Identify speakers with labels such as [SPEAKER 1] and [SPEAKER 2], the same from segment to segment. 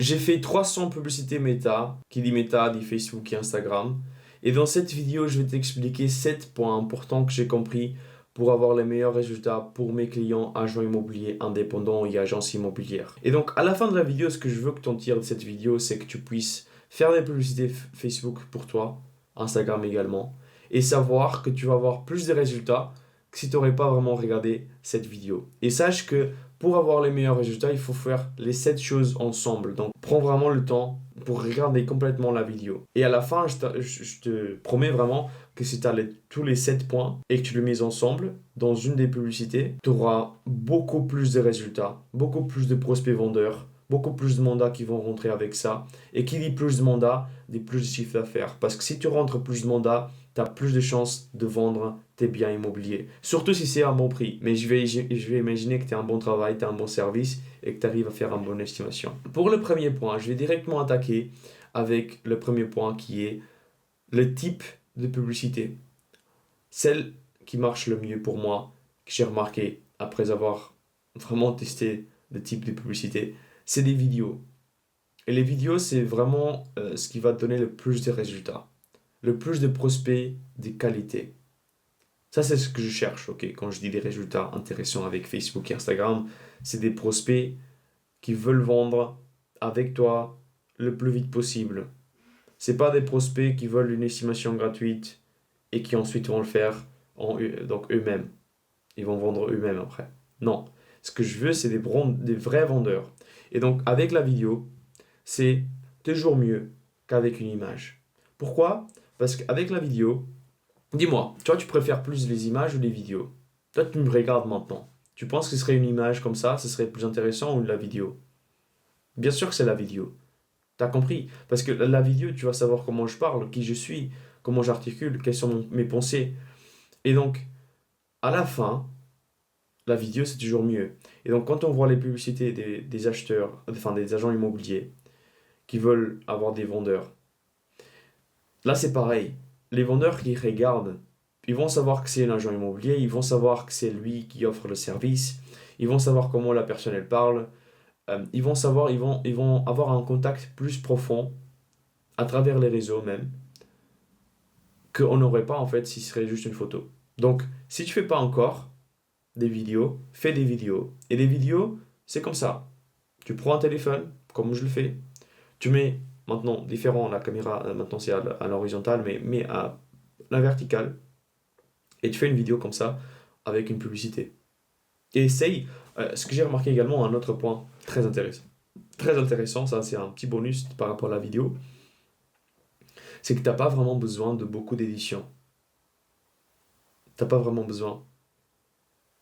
[SPEAKER 1] J'ai fait 300 publicités Meta, qui dit Meta, dit Facebook et Instagram. Et dans cette vidéo, je vais t'expliquer 7 points importants que j'ai compris pour avoir les meilleurs résultats pour mes clients agents immobiliers indépendants et agences immobilières. Et donc, à la fin de la vidéo, ce que je veux que tu en tires de cette vidéo, c'est que tu puisses faire des publicités Facebook pour toi, Instagram également, et savoir que tu vas avoir plus de résultats que si tu n'aurais pas vraiment regardé cette vidéo. Et sache que pour avoir les meilleurs résultats, il faut faire les 7 choses ensemble. Donc, prends vraiment le temps pour regarder complètement la vidéo. Et à la fin, je te promets vraiment que si tu as tous les 7 points et que tu les mets ensemble dans une des publicités, tu auras beaucoup plus de résultats, beaucoup plus de prospects vendeurs, beaucoup plus de mandats qui vont rentrer avec ça. Et qui dit plus de mandats, dit plus de chiffre d'affaires. Parce que si tu rentres plus de mandats, tu as plus de chances de vendre tes biens immobiliers. Surtout si c'est à un bon prix. Mais je vais imaginer que tu as un bon travail, tu as un bon service et que tu arrives à faire une bonne estimation. Pour le premier point, je vais directement attaquer avec le premier point qui est le type de publicité. Celle qui marche le mieux pour moi, que j'ai remarqué après avoir vraiment testé le type de publicité, c'est des vidéos. Et les vidéos, c'est vraiment ce qui va te donner le plus de résultats, le plus de prospects de qualité. Ça, c'est ce que je cherche, ok? Quand je dis des résultats intéressants avec Facebook et Instagram, c'est des prospects qui veulent vendre avec toi le plus vite possible. C'est pas des prospects qui veulent une estimation gratuite et qui ensuite vont le faire donc eux-mêmes. Ils vont vendre eux-mêmes après. Non. Ce que je veux, c'est des vrais vendeurs. Et donc, avec la vidéo, c'est toujours mieux qu'avec une image. Pourquoi? Parce qu'avec la vidéo, dis-moi, toi, tu préfères plus les images ou les vidéos? Toi, tu me regardes maintenant. Tu penses que ce serait une image comme ça, ce serait plus intéressant ou de la vidéo? Bien sûr que c'est la vidéo. T'as compris? Parce que la vidéo, tu vas savoir comment je parle, qui je suis, comment j'articule, quelles sont mes pensées. Et donc, à la fin, la vidéo, c'est toujours mieux. Et donc, quand on voit les publicités des acheteurs, enfin des agents immobiliers qui veulent avoir des vendeurs, là, c'est pareil. Les vendeurs qui regardent, ils vont savoir que c'est un agent immobilier, ils vont savoir que c'est lui qui offre le service, ils vont savoir comment la personne elle parle, ils vont savoir, ils vont avoir un contact plus profond à travers les réseaux même, qu'on n'aurait pas en fait si ce serait juste une photo. Donc, si tu fais pas encore des vidéos, fais des vidéos. Et les vidéos, c'est comme ça. Tu prends un téléphone, comme je le fais, tu mets maintenant différent, la caméra, maintenant c'est à l'horizontale, mais à la verticale, et tu fais une vidéo comme ça avec une publicité. Et essaye, ce que j'ai remarqué également, un autre point très intéressant, ça c'est un petit bonus par rapport à la vidéo, c'est que tu n'as pas vraiment besoin de beaucoup d'édition. T'as pas vraiment besoin.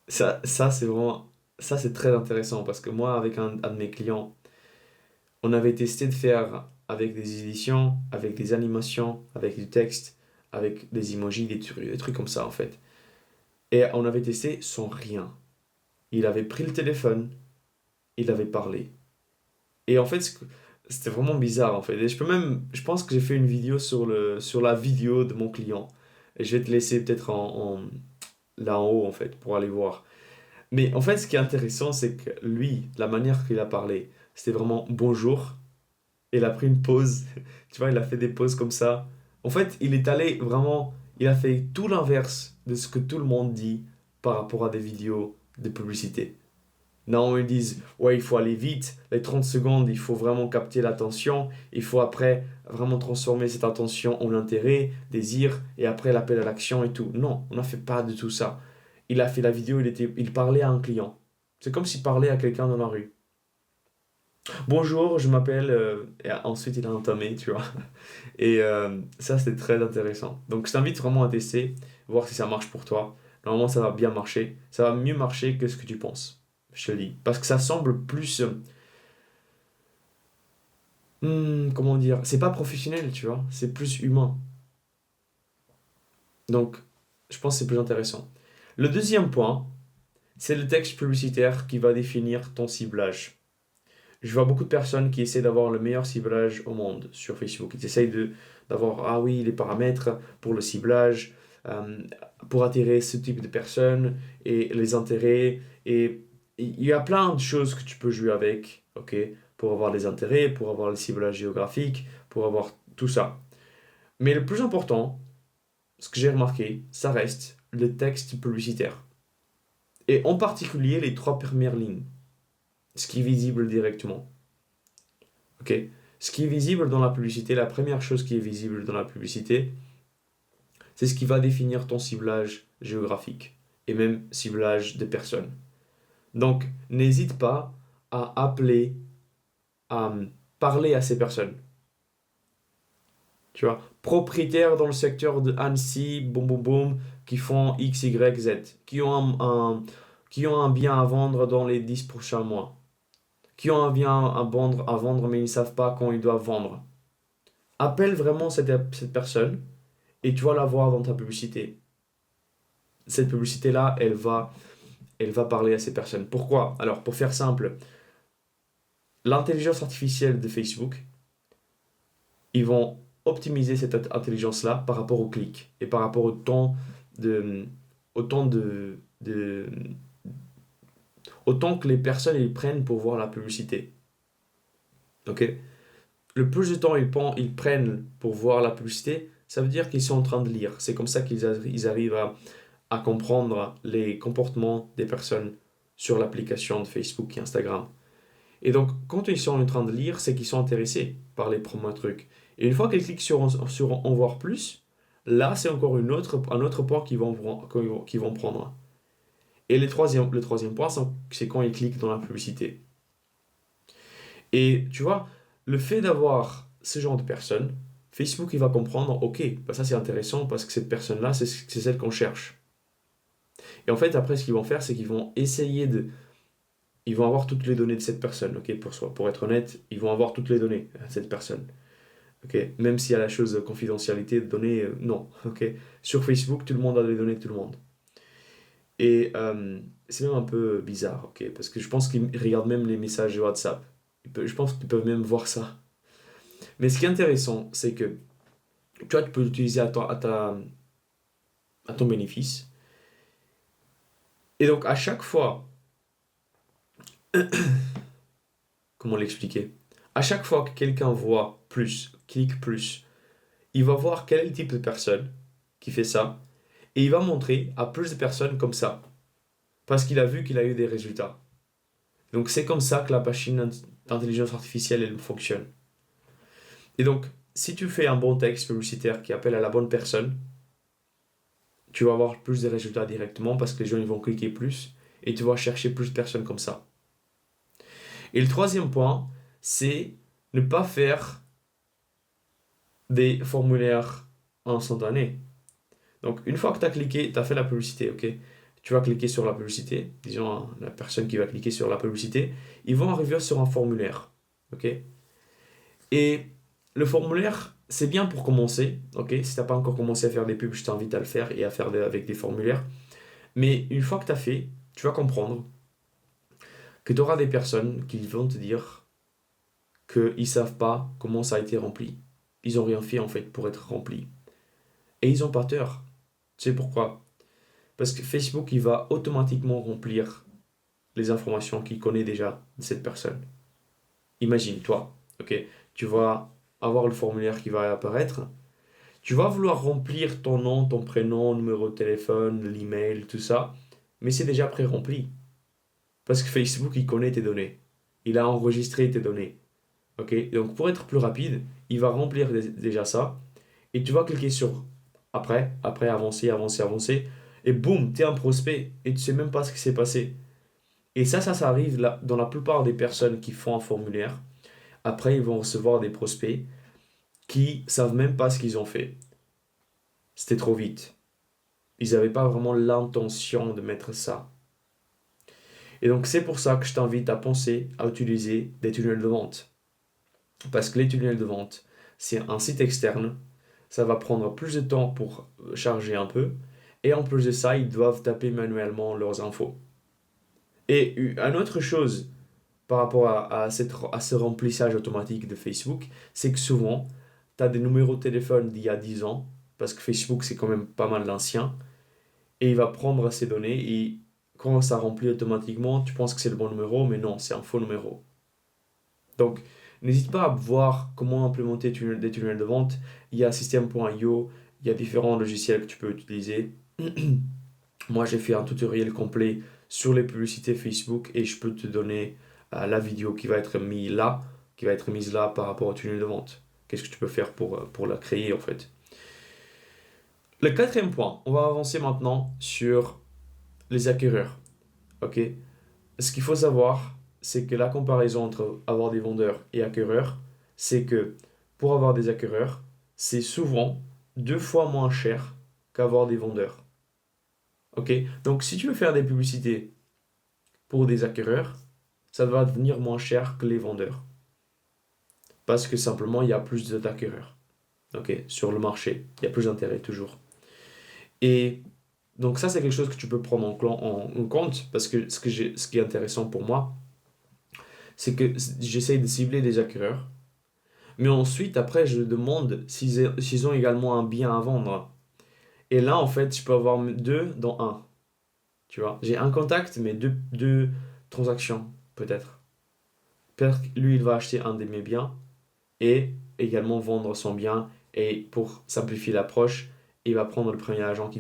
[SPEAKER 1] Ça c'est vraiment, ça c'est très intéressant parce que moi, avec un de mes clients, on avait testé de faire avec des éditions, avec des animations, avec du texte, avec des emojis, des trucs comme ça en fait. Et on avait testé sans rien. Il avait pris le téléphone, il avait parlé. Et en fait, c'était vraiment bizarre en fait. Et je pense que j'ai fait une vidéo sur la vidéo de mon client. Et je vais te laisser peut-être là en haut en fait pour aller voir. Mais en fait, ce qui est intéressant, c'est que lui, la manière qu'il a parlé, c'était vraiment bonjour. Il a pris une pause. Tu vois, il a fait des pauses comme ça. En fait, il est allé vraiment. Il a fait tout l'inverse de ce que tout le monde dit par rapport à des vidéos de publicité. Non, ils disent, ouais, il faut aller vite. Les 30 secondes, il faut vraiment capter l'attention. Il faut après vraiment transformer cette attention en intérêt, désir, et après l'appel à l'action et tout. Non, on n'a fait pas de tout ça. Il a fait la vidéo, il parlait à un client. C'est comme s'il parlait à quelqu'un dans la rue. Bonjour, je m'appelle. Et ensuite, il a entamé, tu vois. Et ça, c'était très intéressant. Donc, je t'invite vraiment à tester, voir si ça marche pour toi. Normalement, ça va bien marcher. Ça va mieux marcher que ce que tu penses. Je te le dis. Parce que ça semble plus. Comment dire? C'est pas professionnel, tu vois. C'est plus humain. Donc, je pense que c'est plus intéressant. Le deuxième point, c'est le texte publicitaire qui va définir ton ciblage. Je vois beaucoup de personnes qui essaient d'avoir le meilleur ciblage au monde sur Facebook. Ils essayent d'avoir, ah oui, les paramètres pour le ciblage, euh, pour attirer ce type de personnes et les intérêts. Et il y a plein de choses que tu peux jouer avec, ok? pour avoir des intérêts, pour avoir le ciblage géographique, pour avoir tout ça. Mais le plus important, ce que j'ai remarqué, ça reste le texte publicitaire. Et en particulier les 3 premières lignes, ce qui est visible directement. Ok? Ce qui est visible dans la publicité, la première chose qui est visible dans la publicité, c'est ce qui va définir ton ciblage géographique et même ciblage de personnes. Donc, n'hésite pas à appeler, à parler à ces personnes. Tu vois, propriétaires dans le secteur de Annecy, boum boum boum, qui font X, Y, Z, qui ont un bien à vendre dans les 10 prochains mois, qui ont un bien à vendre mais ils ne savent pas quand ils doivent vendre. Appelle vraiment cette personne et tu vas la voir dans ta publicité. Cette publicité-là, elle va parler à ces personnes. Pourquoi? Alors, pour faire simple, l'intelligence artificielle de Facebook, ils vont optimiser cette intelligence-là par rapport au clic et par rapport de, au temps au temps que les personnes ils prennent pour voir la publicité. Ok? Le plus de temps ils prennent pour voir la publicité, ça veut dire qu'ils sont en train de lire. C'est comme ça ils arrivent à comprendre les comportements des personnes sur l'application de Facebook et Instagram. Et donc, quand ils sont en train de lire, c'est qu'ils sont intéressés par les premiers trucs. Et une fois qu'ils cliquent sur en voir plus, là, c'est encore un autre point qu'ils vont prendre. Et le troisième point, c'est quand ils cliquent dans la publicité. Et tu vois, le fait d'avoir ce genre de personnes, Facebook, il va comprendre, ok, bah ça c'est intéressant parce que cette personne-là, c'est celle qu'on cherche. Et en fait, après, ce qu'ils vont faire, c'est qu'ils vont essayer ils vont avoir toutes les données de cette personne, ok, pour être honnête, ils vont avoir toutes les données de cette personne. Ok, même s'il y a la chose de confidentialité de données, non. Ok, sur Facebook, tout le monde a les données de tout le monde. Et c'est même un peu bizarre, ok, parce que je pense qu'ils regardent même les messages de WhatsApp. Je pense qu'ils peuvent même voir ça. Mais ce qui est intéressant, c'est que tu vois, tu peux l'utiliser à ton bénéfice. Et donc, à chaque fois, comment l'expliquer? À chaque fois que quelqu'un voit plus, clique plus, il va voir quel est le type de personne qui fait ça, et il va montrer à plus de personnes comme ça, parce qu'il a vu qu'il a eu des résultats. Donc c'est comme ça que la machine d'intelligence artificielle elle fonctionne. Et donc, si tu fais un bon texte publicitaire qui appelle à la bonne personne, tu vas avoir plus de résultats directement parce que les gens ils vont cliquer plus et tu vas chercher plus de personnes comme ça. Et le troisième point, c'est ne pas faire des formulaires instantanés. Donc, une fois que tu as cliqué, tu as fait la publicité, ok? Tu vas cliquer sur la publicité, disons la personne qui va cliquer sur la publicité, ils vont arriver sur un formulaire, ok? Et le formulaire, c'est bien pour commencer, ok? Si tu n'as pas encore commencé à faire des pubs, je t'invite à le faire et à faire avec des formulaires. Mais une fois que tu as fait, tu vas comprendre que tu auras des personnes qui vont te dire qu'ils ne savent pas comment ça a été rempli. Ils n'ont rien fait en fait pour être rempli. Et ils n'ont pas tort. Tu sais pourquoi? Parce que Facebook, il va automatiquement remplir les informations qu'il connaît déjà de cette personne. Imagine, toi, ok, tu vas avoir le formulaire qui va apparaître. Tu vas vouloir remplir ton nom, ton prénom, numéro de téléphone, l'email, tout ça, mais c'est déjà pré-rempli. Parce que Facebook, il connaît tes données. Il a enregistré tes données. Ok, donc pour être plus rapide, il va remplir déjà ça. Et tu vas cliquer sur avancer, avancer, avancer. Et boum, tu es un prospect et tu sais même pas ce qui s'est passé. Et ça arrive là, dans la plupart des personnes qui font un formulaire. Après, ils vont recevoir des prospects qui savent même pas ce qu'ils ont fait. C'était trop vite. Ils n'avaient pas vraiment l'intention de mettre ça. Et donc, c'est pour ça que je t'invite à penser à utiliser des tunnels de vente. Parce que les tunnels de vente, c'est un site externe. Ça va prendre plus de temps pour charger un peu. Et en plus de ça, ils doivent taper manuellement leurs infos. Et une autre chose par rapport à ce remplissage automatique de Facebook, c'est que souvent, tu as des numéros de téléphone d'il y a 10 ans, parce que Facebook, c'est quand même pas mal l'ancien, et il va prendre ces données, et quand ça remplit automatiquement, tu penses que c'est le bon numéro, mais non, c'est un faux numéro. Donc, n'hésite pas à voir comment implémenter des tunnels de vente. Il y a System.io, il y a différents logiciels que tu peux utiliser. Moi, j'ai fait un tutoriel complet sur les publicités Facebook et je peux te donner la vidéo qui va être mise là par rapport au tunnel de vente. Qu'est-ce que tu peux faire pour la créer en fait. Le quatrième point, on va avancer maintenant sur les acquéreurs. Ok? Ce qu'il faut savoir, c'est que la comparaison entre avoir des vendeurs et acquéreurs, c'est que pour avoir des acquéreurs, c'est souvent 2 fois moins cher qu'avoir des vendeurs. Ok? Donc si tu veux faire des publicités pour des acquéreurs, ça va devenir moins cher que les vendeurs. Parce que simplement, il y a plus d'acquéreurs. Ok? Sur le marché, il y a plus d'intérêt toujours. Et donc ça, c'est quelque chose que tu peux prendre en compte parce que ce qui est intéressant pour moi, c'est que j'essaye de cibler des acquéreurs. Mais ensuite, après, je demande s'ils ont également un bien à vendre. Et là, en fait, je peux avoir deux dans un. Tu vois, j'ai un contact, mais deux transactions, peut-être. Peut-être que lui, il va acheter un de mes biens et également vendre son bien. Et pour simplifier l'approche, il va prendre le premier agent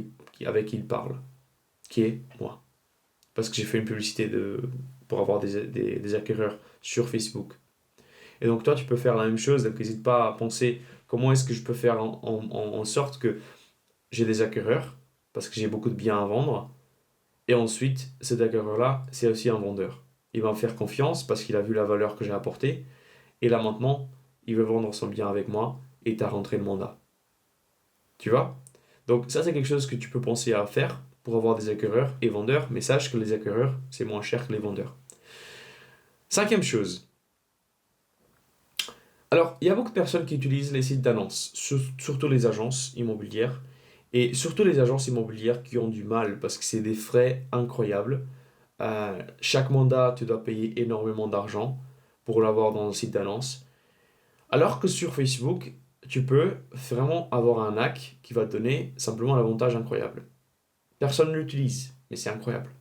[SPEAKER 1] avec qui il parle, qui est moi. Parce que j'ai fait une publicité pour avoir des acquéreurs sur Facebook. Et donc toi, tu peux faire la même chose. Donc n'hésite pas à penser comment est-ce que je peux faire en sorte que j'ai des acquéreurs, parce que j'ai beaucoup de biens à vendre. Et ensuite, cet acquéreur-là, c'est aussi un vendeur. Il va me faire confiance parce qu'il a vu la valeur que j'ai apportée. Et là maintenant, il veut vendre son bien avec moi et t'as rentré le mandat. Tu vois? Donc ça, c'est quelque chose que tu peux penser à faire pour avoir des acquéreurs et vendeurs. Mais sache que les acquéreurs, c'est moins cher que les vendeurs. Cinquième chose. Alors, il y a beaucoup de personnes qui utilisent les sites d'annonces, surtout les agences immobilières, et surtout les agences immobilières qui ont du mal parce que c'est des frais incroyables. Chaque mandat, tu dois payer énormément d'argent pour l'avoir dans le site d'annonce. Alors que sur Facebook, tu peux vraiment avoir un hack qui va te donner simplement un avantage incroyable. Personne ne l'utilise, mais c'est incroyable.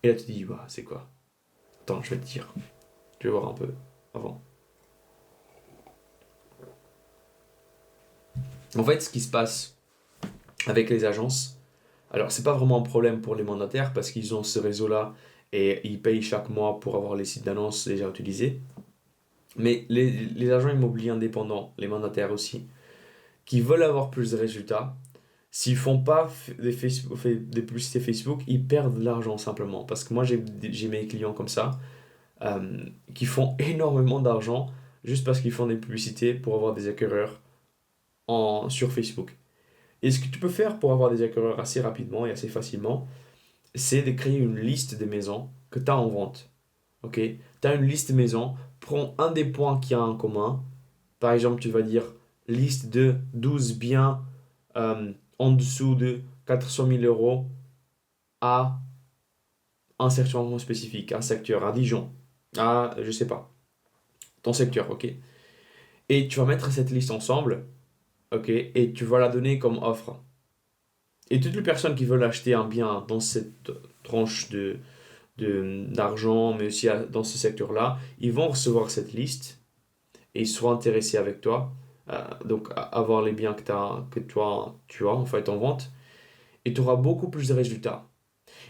[SPEAKER 1] Et là, tu te dis, bah, c'est quoi? Attends, je vais te dire. Tu vais voir un peu avant. En fait, ce qui se passe avec les agences, alors c'est pas vraiment un problème pour les mandataires parce qu'ils ont ce réseau-là et ils payent chaque mois pour avoir les sites d'annonces déjà utilisés. Mais les agents immobiliers indépendants, les mandataires aussi, qui veulent avoir plus de résultats, s'ils font pas des publicités Facebook, ils perdent de l'argent simplement. Parce que moi, j'ai mes clients comme ça, qui font énormément d'argent juste parce qu'ils font des publicités pour avoir des acquéreurs sur Facebook. Et ce que tu peux faire pour avoir des acquéreurs assez rapidement et assez facilement, c'est de créer une liste de maisons que tu as en vente. Ok? Tu as une liste de maisons, prends un des points qu'il y a en commun. Par exemple, tu vas dire liste de 12 biens en dessous de 400 000 euros à un secteur spécifique, un secteur à Dijon, à je sais pas, ton secteur, ok? Et tu vas mettre cette liste ensemble, ok? Et tu vas la donner comme offre. Et toutes les personnes qui veulent acheter un bien dans cette tranche d'argent, mais aussi dans ce secteur-là, ils vont recevoir cette liste et ils seront intéressés avec toi. Donc, à avoir les biens que toi, tu as en fait en vente. Et tu auras beaucoup plus de résultats.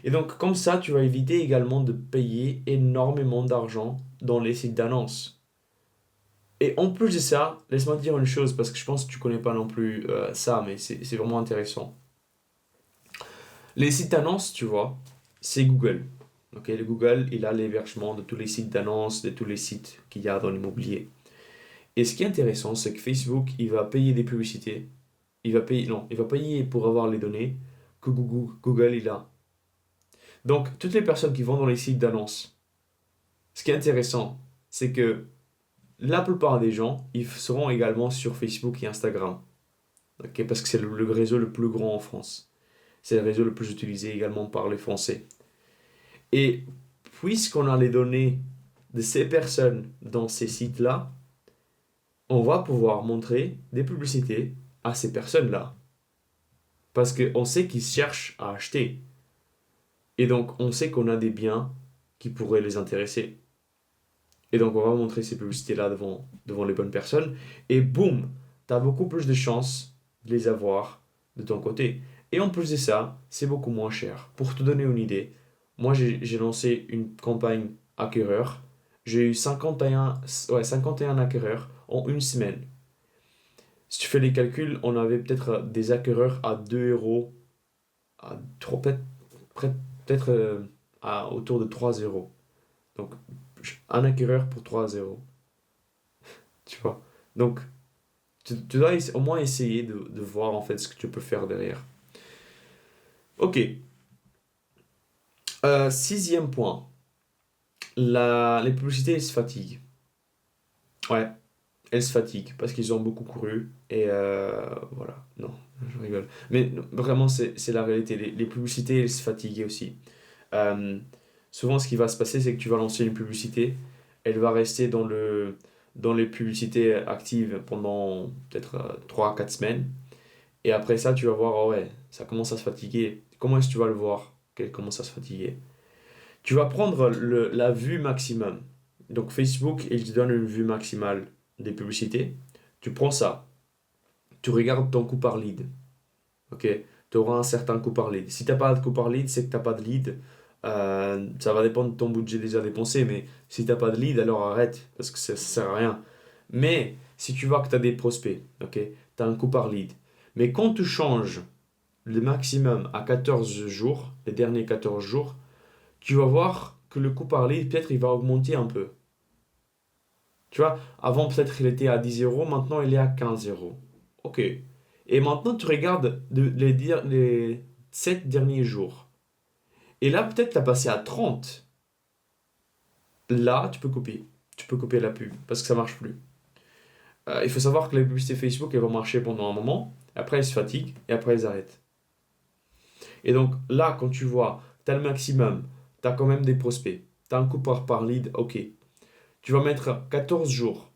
[SPEAKER 1] Et donc, comme ça, tu vas éviter également de payer énormément d'argent dans les sites d'annonces. Et en plus de ça, laisse-moi te dire une chose, parce que je pense que tu connais pas non plus ça, mais c'est vraiment intéressant. Les sites d'annonces, tu vois, c'est Google. Ok, le Google, il a l'hébergement de tous les sites d'annonces, de tous les sites qu'il y a dans l'immobilier. Et ce qui est intéressant, c'est que Facebook, il va payer des publicités. Il va payer pour avoir les données que Google il a. Donc, toutes les personnes qui vont dans les sites d'annonces, ce qui est intéressant, c'est que la plupart des gens, ils seront également sur Facebook et Instagram. Ok, parce que c'est le réseau le plus grand en France. C'est le réseau le plus utilisé également par les Français. Et puisqu'on a les données de ces personnes dans ces sites-là, on va pouvoir montrer des publicités à ces personnes-là. Parce qu'on sait qu'ils cherchent à acheter. Et donc, on sait qu'on a des biens qui pourraient les intéresser. Et donc, on va montrer ces publicités-là devant les bonnes personnes. Et boum, tu as beaucoup plus de chances de les avoir de ton côté. Et en plus de ça, c'est beaucoup moins cher. Pour te donner une idée, moi, j'ai lancé une campagne acquéreur. J'ai eu 51 acquéreurs en une semaine. Si tu fais les calculs, on avait peut-être des acquéreurs à 2 euros, à peut-être autour de 3 euros. Donc, un acquéreur pour 3 euros. Tu vois. Donc, tu dois au moins essayer de voir en fait ce que tu peux faire derrière. Ok. Sixième point. Les publicités, elles se fatiguent. Ouais, elles se fatiguent parce qu'ils ont beaucoup couru. Et voilà. Non, je rigole. Mais non, vraiment, c'est la réalité. Les publicités, elles se fatiguent aussi. Euh, Souvent, ce qui va se passer, c'est que tu vas lancer une publicité. Elle va rester dans les publicités actives pendant peut-être 3 à 4 semaines. Et après ça, tu vas voir, oh ouais, ça commence à se fatiguer. Comment est-ce que tu vas le voir qu'elle commence à se fatiguer? Tu vas prendre la vue maximum. Donc Facebook, il te donne une vue maximale des publicités. Tu prends ça. Tu regardes ton coût par lead. Ok? Tu auras un certain coût par lead. Si tu n'as pas de coût par lead, c'est que tu n'as pas de lead. Ça va dépendre de ton budget déjà dépensé, mais si tu n'as pas de lead, alors arrête, parce que ça ne sert à rien. Mais si tu vois que tu as des prospects, ok? Tu as un coût par lead. Mais quand tu changes le maximum à 14 jours, les derniers 14 jours, tu vas voir que le coût par lead, peut-être, il va augmenter un peu. Tu vois, avant, peut-être, il était à 10 euros, maintenant, il est à 15 euros. Ok. Et maintenant, tu regardes les 7 derniers jours. Et là, peut-être, tu as passé à 30. Là, tu peux copier. Tu peux copier la pub, parce que ça marche plus. Il faut savoir que les publicités Facebook, elles vont marcher pendant un moment, après, elles se fatiguent, et après, elles arrêtent. Et donc, là, quand tu vois, tu as le maximum, tu as quand même des prospects, tu as un coût par lead, ok. Tu vas mettre 14 jours.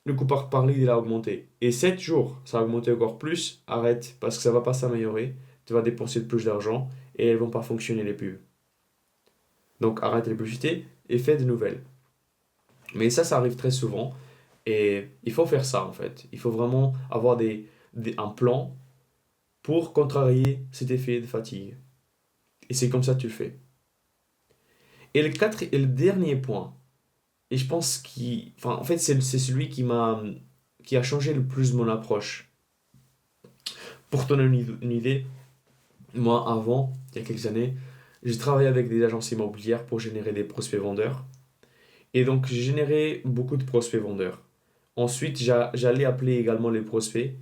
[SPEAKER 1] Le coût par lead, il a augmenté. Et 7 jours, ça a augmenté encore plus. Arrête, parce que ça va pas s'améliorer. Tu vas dépenser de plus d'argent et elles vont pas fonctionner les pubs. Donc arrête les publicités et fais de nouvelles. Mais ça arrive très souvent. Et il faut faire ça en fait. Il faut vraiment avoir un plan pour contrarier cet effet de fatigue. Et c'est comme ça que tu le fais. Et le dernier point, et je pense enfin, en fait, c'est celui qui a changé le plus mon approche. Pour te donner une idée, moi, avant, il y a quelques années, j'ai travaillé avec des agences immobilières pour générer des prospects vendeurs. Et donc, j'ai généré beaucoup de prospects vendeurs. Ensuite, j'allais appeler également les prospects.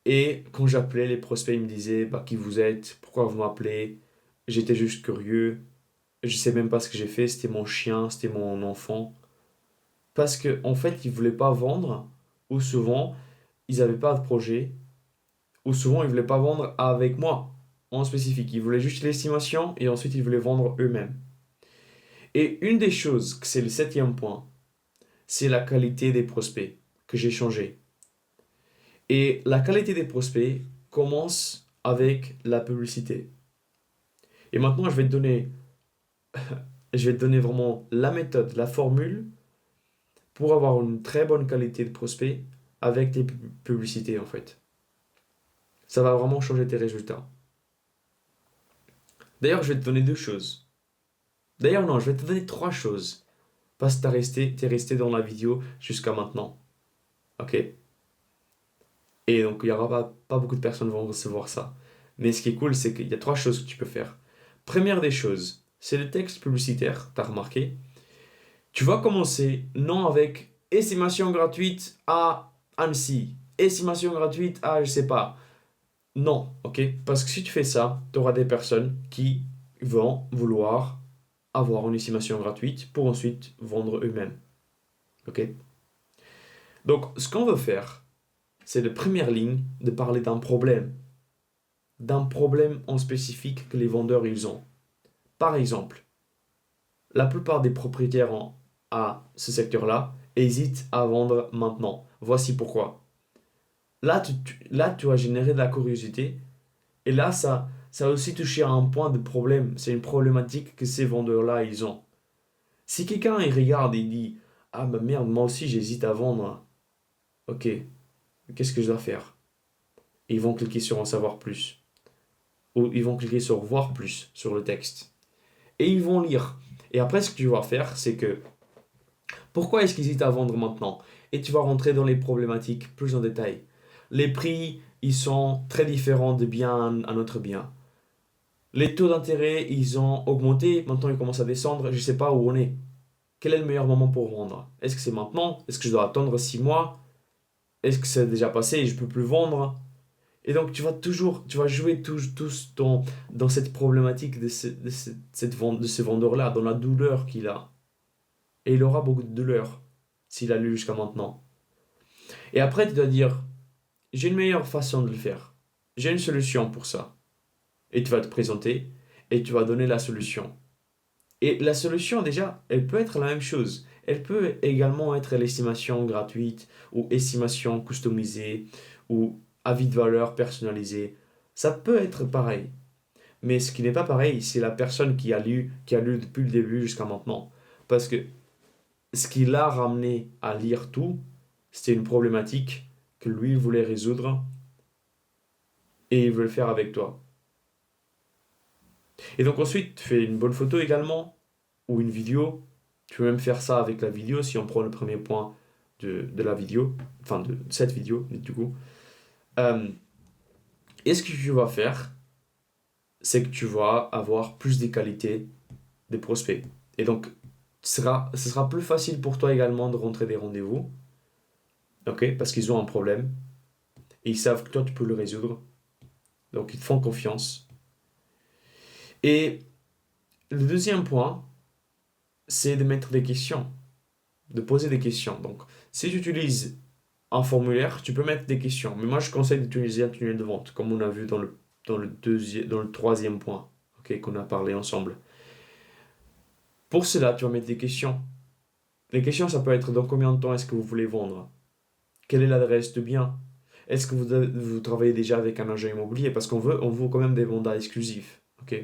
[SPEAKER 1] Et quand j'appelais les prospects, ils me disaient bah, qui vous êtes, pourquoi vous m'appelez. J'étais juste curieux. Je sais même pas ce que j'ai fait. C'était mon chien, c'était mon enfant. Parce qu'en fait, ils voulaient pas vendre. Ou souvent, ils n'avaient pas de projet. Ou souvent, ils voulaient pas vendre avec moi en spécifique. Ils voulaient juste l'estimation et ensuite ils voulaient vendre eux-mêmes. Et une des choses, c'est le septième point, c'est la qualité des prospects que j'ai changé. Et la qualité des prospects commence avec la publicité. Et maintenant, je vais te donner vraiment la méthode, la formule pour avoir une très bonne qualité de prospects avec les publicités en fait. Ça va vraiment changer tes résultats. D'ailleurs, je vais te donner deux choses. D'ailleurs, non, je vais te donner trois choses. Parce que t'es resté dans la vidéo jusqu'à maintenant. Ok? Et donc, il n'y aura pas beaucoup de personnes qui vont recevoir ça. Mais ce qui est cool, c'est qu'il y a trois choses que tu peux faire. Première des choses, c'est le texte publicitaire, t'as remarqué. Tu vas commencer, non avec estimation gratuite à Annecy, estimation gratuite à je sais pas. Non, ok? Parce que si tu fais ça, tu auras des personnes qui vont vouloir avoir une estimation gratuite pour ensuite vendre eux-mêmes. Ok? Donc, ce qu'on veut faire, c'est de première ligne de parler d'un problème en spécifique que les vendeurs ils ont. Par exemple, la plupart des propriétaires à ce secteur-là hésitent à vendre maintenant. Voici pourquoi. Là, tu as généré de la curiosité et là, ça a aussi touché à un point de problème. C'est une problématique que ces vendeurs-là, ils ont. Si quelqu'un il regarde et il dit Ah bah merde, moi aussi j'hésite à vendre. Ok, qu'est-ce que je dois faire? Et ils vont cliquer sur en savoir plus. Ou ils vont cliquer sur voir plus sur le texte. Et ils vont lire. Et après, ce que tu vas faire, c'est que pourquoi est-ce qu'ils hésitent à vendre maintenant? Et tu vas rentrer dans les problématiques plus en détail. Les prix, ils sont très différents de bien à notre bien. Les taux d'intérêt, ils ont augmenté, maintenant ils commencent à descendre, je ne sais pas où on est. Quel est le meilleur moment pour vendre? Est-ce que c'est maintenant? Est-ce que je dois attendre 6 mois? Est-ce que c'est déjà passé et je ne peux plus vendre? Et donc tu vas jouer tous dans cette problématique de ce vendeur-là, dans la douleur qu'il a. Et il aura beaucoup de douleur s'il a lu jusqu'à maintenant. Et après, tu dois dire, j'ai une meilleure façon de le faire. J'ai une solution pour ça. Et tu vas te présenter et tu vas donner la solution. Et la solution, déjà, elle peut être la même chose. Elle peut également être l'estimation gratuite ou estimation customisée ou avis de valeur personnalisé. Ça peut être pareil. Mais ce qui n'est pas pareil, c'est la personne qui a lu depuis le début jusqu'à maintenant. Parce que ce qui l'a ramené à lire tout, c'était une problématique que lui voulait résoudre et il veut le faire avec toi. Et donc ensuite, tu fais une bonne photo également ou une vidéo. Tu peux même faire ça avec la vidéo si on prend le premier point de la vidéo, enfin de cette vidéo du coup. Euh, et ce que tu vas faire, c'est que tu vas avoir plus des qualités des prospects. Et donc, ce sera plus facile pour toi également de rentrer des rendez-vous, ok, parce qu'ils ont un problème et ils savent que toi tu peux le résoudre. Donc, ils te font confiance. Et le deuxième point, c'est de mettre des questions, de poser des questions. Donc, si tu utilises un formulaire, tu peux mettre des questions. Mais moi, je conseille d'utiliser un tunnel de vente, comme on a vu dans le troisième point, ok, qu'on a parlé ensemble. Pour cela, tu vas mettre des questions. Les questions, ça peut être dans combien de temps est-ce que vous voulez vendre? Quelle est l'adresse de bien? Est-ce que vous travaillez déjà avec un agent immobilier? Parce on veut quand même des mandats exclusifs, ok?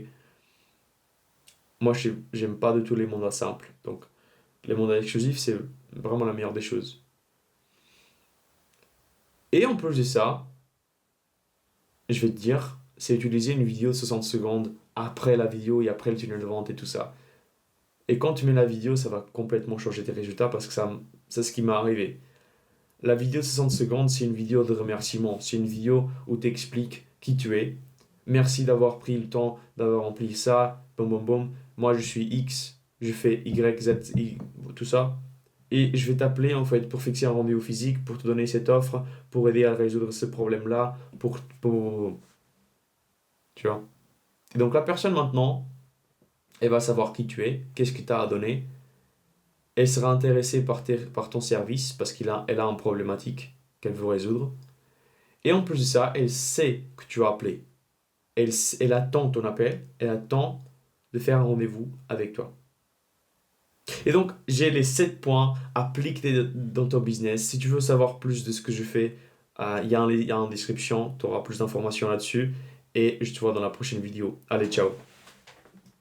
[SPEAKER 1] Moi, j'aime pas du tout les mandats simples. Donc, les mandats exclusifs, c'est vraiment la meilleure des choses. Et en plus de ça, je vais te dire, c'est utiliser une vidéo de 60 secondes après la vidéo et après le tunnel de vente et tout ça. Et quand tu mets la vidéo, ça va complètement changer tes résultats parce que c'est ce qui m'est arrivé. La vidéo de 60 secondes, c'est une vidéo de remerciement. C'est une vidéo où tu expliques qui tu es. Merci d'avoir pris le temps d'avoir rempli ça. Boum, boum, boum. Moi, je suis X. Je fais Y, Z, Y, tout ça. Et je vais t'appeler en fait pour fixer un rendez-vous physique, pour te donner cette offre, pour aider à résoudre ce problème-là, tu vois. Et donc la personne maintenant, elle va savoir qui tu es, qu'est-ce que tu as à donner. Elle sera intéressée par ton service parce elle a une problématique qu'elle veut résoudre. Et en plus de ça, elle sait que tu as appelé. Elle attend ton appel, elle attend de faire un rendez-vous avec toi. Et donc, j'ai les 7 points, appliqués dans ton business. Si tu veux savoir plus de ce que je fais, il y a un lien en description, tu auras plus d'informations là-dessus. Et je te vois dans la prochaine vidéo. Allez, ciao!